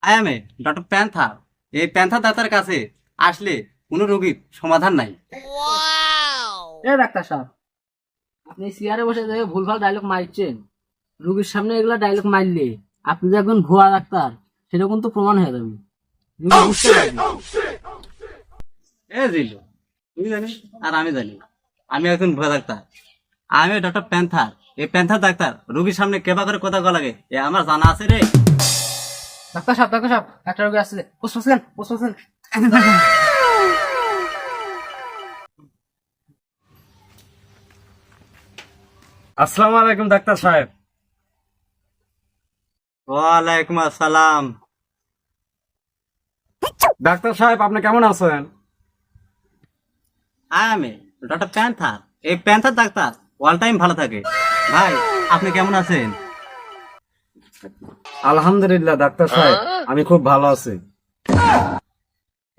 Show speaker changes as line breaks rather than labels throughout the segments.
I M a doctor panther. এই panther doctor কাছে আসলে কোনো রোগীর সমাধান নাই।
এ ডাক্তার সাহেব, আপনি চেয়ারে বসে যে ভুলভাল ডায়লগ মারছেন, রুগীর সামনে এগুলা ডায়লগ মারলে আপনি যে একজন ভুয়া ডাক্তার সেটা কিন্তু প্রমাণ হয়ে যাবে। রুগী বুঝতে পারবে।
এ জিল্লু, তুমি জানি আর আমি জানি আমি একজন ভুয়া ডাক্তার। আমি ডক্টর প্যান্থার। এই প্যান্থার ডাক্তার রোগীর সামনে কেবা করে কথা কওয়া লাগে এ আমার জানা আছে রে।
ডাক্তার সাহেব, একটা রোগী আসছে, বুঝতেছেন।
আসসালামু আলাইকুম ডাক্তার সাহেব।
ওয়ালাইকুম আসসালাম।
ডাক্তার সাহেব আপনি কেমন আছেন?
আমি ডক্টর প্যান্থার। এই প্যান্থার ডাক্তার অল টাইম ভালো থাকে। ভাই আপনি কেমন আছেন?
আলহামদুলিল্লাহ ডাক্তার সাহেব, আমি খুব ভালো আছি।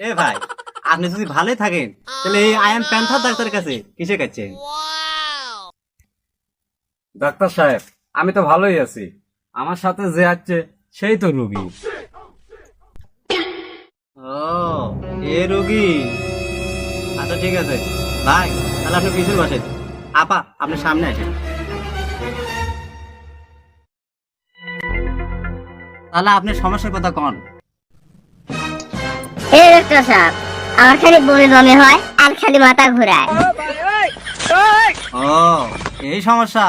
এ ভাই, আপনি যদি ভালোই থাকেন তাহলে এই আই এম প্যান্থার ডাক্তারের কাছে কিসে কাচ্ছেন?
ডাক্তার সাহেব আমি তো ভালোই আছি, আমার সাথে যে আছে সেই তো রুগী।
ও, এ রোগী। আচ্ছা ঠিক আছে ভাই, তাহলে আপনি পিছনে বসেন। আপা আপনি সামনে আসেন। তাহলে আপনি সমস্যার কথা কন।
এই ডাক্তার সাহেব, আমার খালি বমি বমি হয় আর খালি মাথা ঘুরায়।
ও, এই সমস্যা।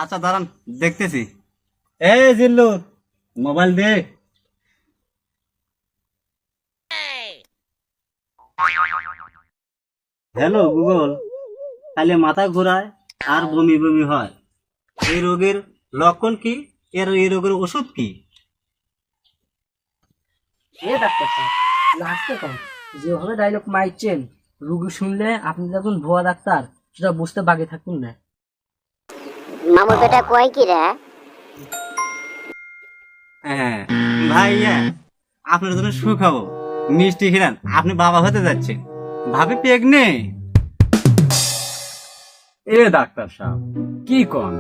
আচ্ছা দাঁড়ান, দেখতেছি। এই জিল্লু, মোবাইল দে। হ্যালো গুগল, খালি মাথা ঘোরায় আর বমি বমি হয়, এই রোগের লক্ষণ কি? এই রোগের ওষুধ কি?
এ ডাক্তার সাহেব, লাস্টে কম যেভাবে ডায়লগ মারছেন, রুগী শুনলে আপনি যে একজন ভুয়া ডাক্তার সেটা বুঝতে বাকি থাকুন না।
মামু বেটা কয় কি রে?
হ্যাঁ ভাইয়া, আপনার জন্য সুখাবো মিষ্টি খেলেন, আপনি বাবা হতে যাচ্ছেন। ভাবি প্রেগনেন্ট।
এ ডাক্তার সাহেব কি কন,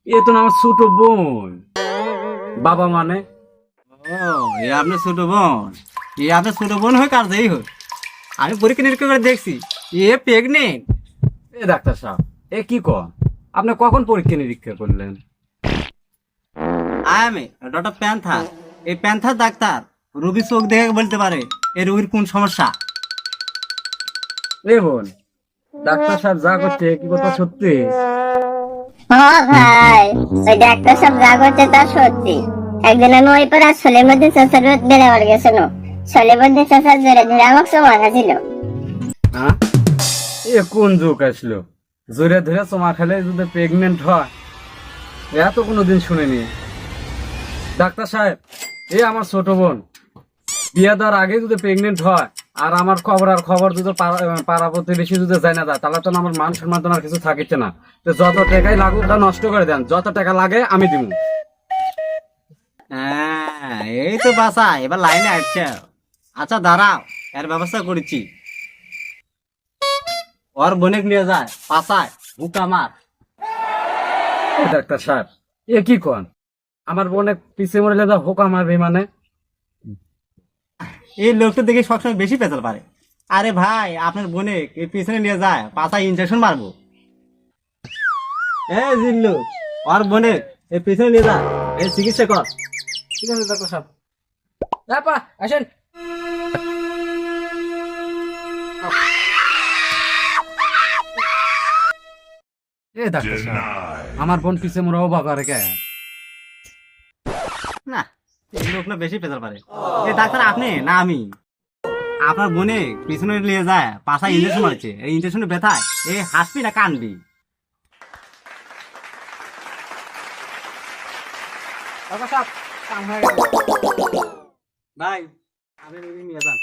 এ তো না আমার ছোট বোন। বাবা মানে?
ও, এ আপনার ছোট বোন। এ আপনার ছোট বোন হোক আর যেই হোক, আমি পরীক্ষা নিরীক্ষা করে দেখছি এ প্রেগনেন্ট।
এ ডাক্তার সাহেব এ কি কন, আপনি কখন পরীক্ষা নিরীক্ষা করলেন?
আমি ডক্টর প্যান্থার। এই প্যান্থার ডাক্তার রোগীর চোখ দেখে বলতে পারে এই রোগীর কোন সমস্যা।
এ বোন, ডাক্তার সাহেব যা করছে কি কথা সত্যি?
হ্যাঁ ভাই, ওই ডাক্তার সাহেব যা করছে তা সত্যি। একদিন আমি ওই পাড়া সলিমুদ্দিন চাচার বেড়াবার গেছিল, সলিমুদ্দিন চাচার জোরে ধরে আমাকে মারাছিল।
হ্যাঁ, এ কোন যুগ আসলো, জোরে ধরে চমা খেলে যদি প্রেগনেন্ট হয়? এ তো কোনোদিন শুনিনি। ডাক্তার সাহেব এ আমার ছোট বোন, বিয়ে দেওয়ার আগে যদি প্রেগনেন্ট হয় আর আমার খবর যদি পাড়া প্রতিবেশী যদি যায় না যায়, তাহলে তো আমার মান সম্মান তো আর কিছু থাকিচ্ছে না। তো যত টাকাই লাগুক তা নষ্ট করে দেন, যত টাকা লাগে আমি দিব।
হ্যাঁ, এই তো বাসা এবার লাইনে আসছে। আচ্ছা দাঁড়াও, এর ব্যবস্থা করেছি। ওর বোনেক নিয়ে যায় পাশায় হুকা মার।
এ ডাক্তার সাহেব এ কি কন, আমার বোনে পিছে মরে যা হোকা মারবে মানে?
এই লোকটা দেখে সবসময় বেশি পেঁচাল পারে। আরে ভাই, আপনার বোনে এই পিছনে নিয়ে যায় পাশায় ইনজেকশন মারবো। এ জিল্লু, ওর বোনে এই পিছনে নিয়ে যা, এই চিকিৎসা কর।
ঠিক আছে ডাক্তার সাহেব। আপা আসেন।
এ ডাক্তার সাহেব আমার বোন পিছে মরে অবাক করে কে?
না, এই লোকটা বেশি পেঁচাল পারে। এই ডাক্তার আপনি না আমি? আপনার বোনে পিছনে নিয়ে যায় পাশায় ইনজেকশন মারছে, এই ইনজেকশনে ব্যথায় এই হাসবি না কানবি?
ডাক্তার সাহেব, কাম হয়ে গেছে।
ভাই আপনি রোগী নিয়ে যান।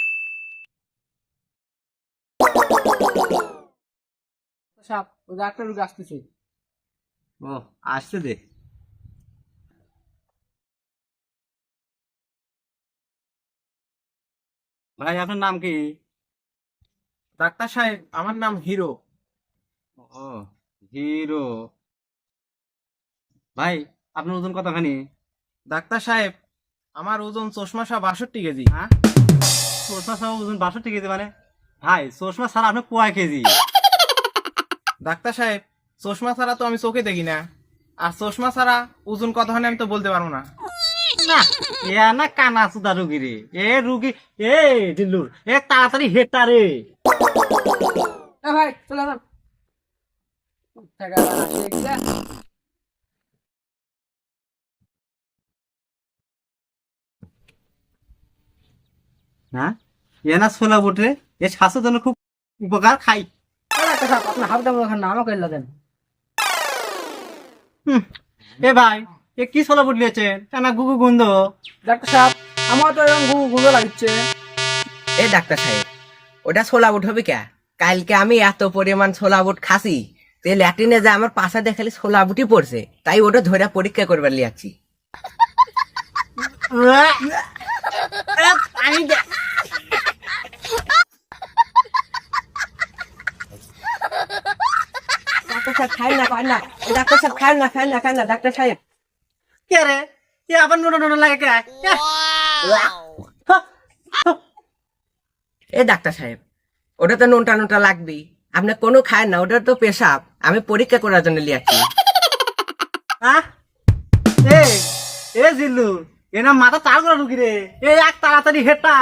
ডাক্তার সাহেব, ওই ডাক্তার রুগী আসতেছে।
ও, আসছে দে। ভাই আপনার নাম কি?
ডাক্তার সাহেব আমার নাম হিরো।
ও, হিরো। ভাই আপনার ওজন কতখানি?
ডাক্তার সাহেব আমার ওজন চশমা সহ 62 কেজি।
হ্যাঁ, চশমা সহ ওজন 62 কেজি মানে? ভাই চশমা ছাড়া আপনি কয় কেজি?
ডাক্তার সাহেব, চশমা ছাড়া তো আমি চোখে দেখি না, আর চশমা ছাড়া ওজন কত হয় আমি তো বলতে পারবো না।
না এ না কানা চুদা রুগী রে, এ রুগী এ দিল্লুর এ তাড়াতাড়ি হেটা রে।
ভাই চলে যান।
হ্যাঁ, এ না ছোলা বুট রে, এ স্বাস্থ্যের জন্য খুব উপকার। খাই।
ডাক্তার সাহেব আপনার হাফ দাম ওখানে না আমাকে এলা দেন।
এ ভাই এ কি ছোলা বুট নিয়েছেন? কেনা গুগু গন্ধ।
ডাক্তার সাহেব আমার তো এরকম গুঁড়ো লাগছে।
এ ডাক্তার সাহেব, ওটা ছোলা বুট হবে কে? কালকে আমি এত পরিমাণ ছোলা বুট খাসি, তে ল্যাট্রিনে যে আমার পাশা দিয়ে খালি ছোলা বুটই পড়ছে, তাই ওটা ধরে পরীক্ষা করবার লিয়াচ্ছি। ডাক্তার সাহেব খাই না, খাই না, ডাক্তার সাহেব খাই না, খাই না, খাই না, ডাক্তার সাহেব।
কে রে? এ আবার নুনো নুনো লাগে কে?
এ ডাক্তার সাহেব, ওটা তো নুনটা নুনটা লাগবেই, আপনি কোনো খায় না, ওটা তো পেশাব, আমি পরীক্ষা করার জন্য লিয়াচ্ছি।
হ্যাঁ? এ এ জিল্লু এ না মাথা চাল করা রুগী রে, এ এক তাড়াতাড়ি হেটা।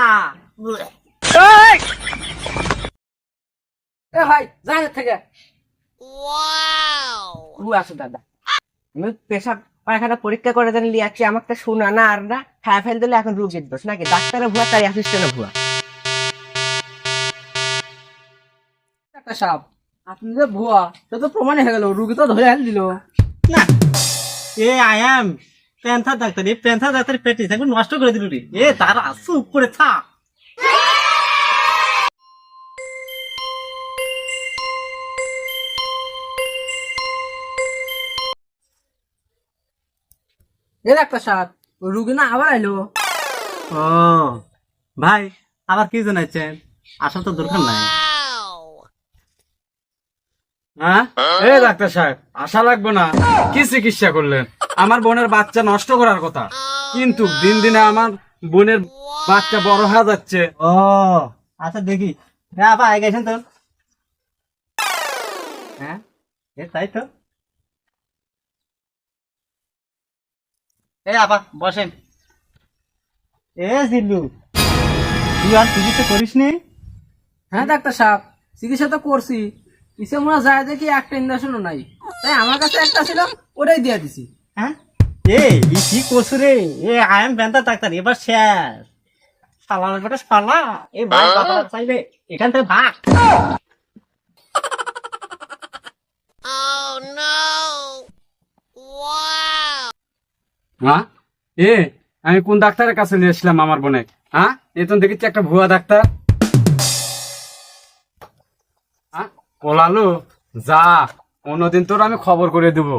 এ ভাই যান এর থেকে।
আছে দাদা, আমি পেশাব পায়খানা পরীক্ষা করে দেন লিয়াচ্ছি, আমাকে তো শোনা না আর না খায় ফেল দিলে এখন রুগীর দোষ নাকি? ডাক্তারের ভুয়া, তাই অ্যাসিস্ট্যান্টের ভুয়া।
ডাক্তার সাহেব আপনি যে ভুয়া সে তো প্রমাণ হয়ে গেল, রুগী তো ধরে দিল।
না A I am panther doctor, এই প্যান্থার ডাক্তার প্র্যাকটিস একদম নষ্ট করে দিল রে। এ তারা চুপ করে থাক।
এ ডাক্তার সাহেব রুগী না আবার আইলো।
ও ভাই আবার কি জানাচ্ছেন? আসার তো দরকার নাই।
হ্যাঁ, এ ডাক্তার সাহেব আশা লাগবে না। কি চিকিৎসা করলেন? আমার বোনের বাচ্চা নষ্ট করার কথা, কিন্তু দিন দিনে আমার বোনের বাচ্চা বড় হয়ে যাচ্ছে।
ও আচ্ছা দেখি। হ্যাঁ আপা আগে গেছেন তো। হ্যাঁ এ তাই তো। এ আপা বসেন। এ জিল্লু তুই আর চিকিৎসা করিস নি?
হ্যাঁ ডাক্তার সাহেব চিকিৎসা তো করছি, পিছিয়ে মোড়া যায় দেখি একটা ইঞ্জেকশনও নাই, তাই আমার কাছে একটা ছিল ওটাই দিয়ে দিছি।
হ্যাঁ এ ই কি করছো রে? A I am panther doctor, এবার শেষ। শালার বেটা শালা, এ ভাই বাবা চাইলে এখান থেকে ভাগ।
হ্যাঁ, এ আমি কোন ডাক্তারের কাছে নিয়ে এসলাম আমার বোনে? হ্যাঁ, এ তো দেখেছি একটা ভুয়া ডাক্তার। হ্যাঁ, ওলালু যা, অন্যদিন তোর আমি খবর করে দেবো।